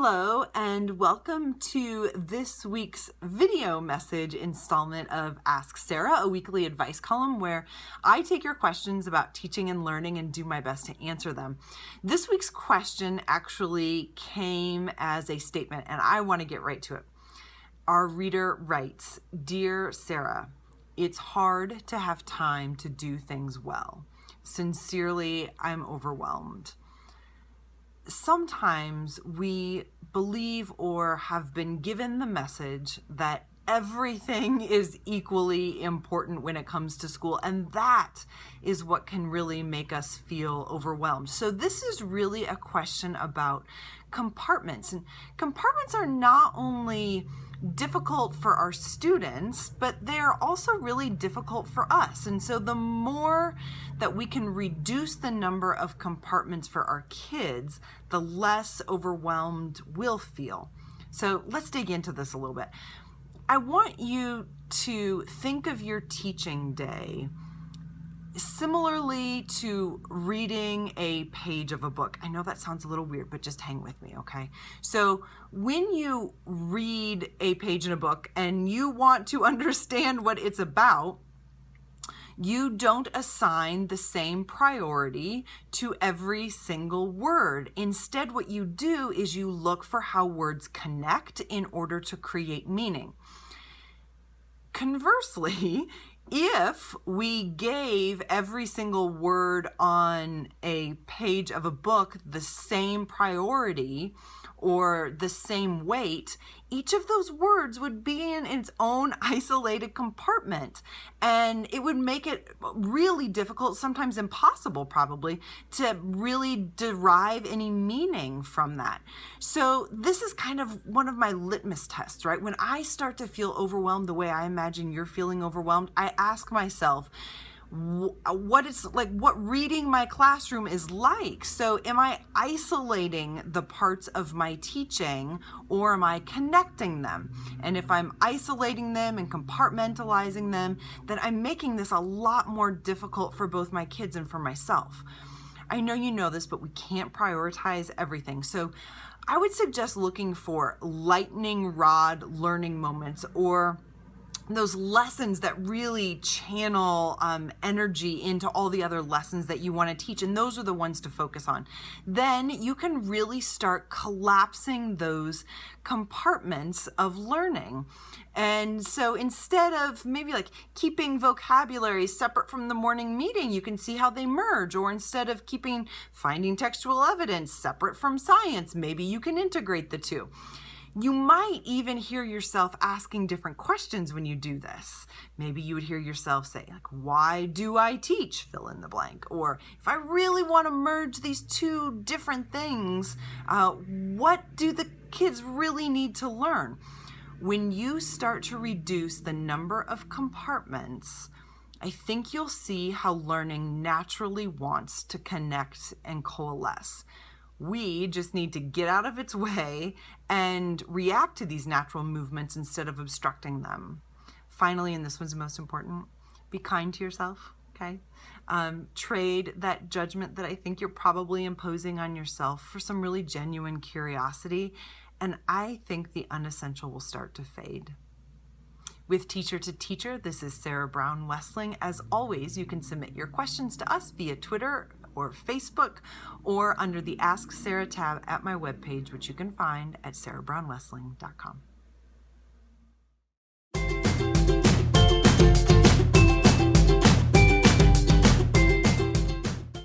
Hello and welcome to this week's video message installment of Ask Sarah, a weekly advice column where I take your questions about teaching and learning and do my best to answer them. This week's question actually came as a statement and I want to get right to it. Our reader writes, "Dear Sarah, it's hard to have time to do things well. Sincerely, I'm overwhelmed." Sometimes we believe or have been given the message that everything is equally important when it comes to school, and that is what can really make us feel overwhelmed. So this is really a question about compartments, and compartments are not only difficult for our students, but they are also really difficult for us. And so the more that we can reduce the number of compartments for our kids, the less overwhelmed we'll feel. So let's dig into this a little bit. I want you to think of your teaching day similarly to reading a page of a book. I know that sounds a little weird, but just hang with me, okay? So when you read a page in a book and you want to understand what it's about, you don't assign the same priority to every single word. Instead, what you do is you look for how words connect in order to create meaning. Conversely, if we gave every single word on a page of a book the same priority or the same weight, each of those words would be in its own isolated compartment. And it would make it really difficult, sometimes impossible probably, to really derive any meaning from that. So this is kind of one of my litmus tests, right? When I start to feel overwhelmed the way I imagine you're feeling overwhelmed, I ask myself, what reading my classroom is like. So am I isolating the parts of my teaching or am I connecting them? And if I'm isolating them and compartmentalizing them, then I'm making this a lot more difficult for both my kids and for myself. I know you know this, but we can't prioritize everything. So I would suggest looking for lightning rod learning moments, or those lessons that really channel energy into all the other lessons that you want to teach, and those are the ones to focus on. Then you can really start collapsing those compartments of learning. And so instead of maybe like keeping vocabulary separate from the morning meeting, you can see how they merge. Or instead of keeping finding textual evidence separate from science, maybe you can integrate the two. You might even hear yourself asking different questions when you do this. Maybe you would hear yourself say, like, why do I teach? Fill in the blank. Or if I really want to merge these two different things, what do the kids really need to learn? When you start to reduce the number of compartments, I think you'll see how learning naturally wants to connect and coalesce. We just need to get out of its way and react to these natural movements instead of obstructing them. Finally, and this one's the most important, be kind to yourself, okay? Trade that judgment that I think you're probably imposing on yourself for some really genuine curiosity, and I think the unessential will start to fade. With Teacher to Teacher, this is Sarah Brown Wessling. As always, you can submit your questions to us via Twitter or Facebook, or under the Ask Sarah tab at my webpage, which you can find at sarahbrownwessling.com.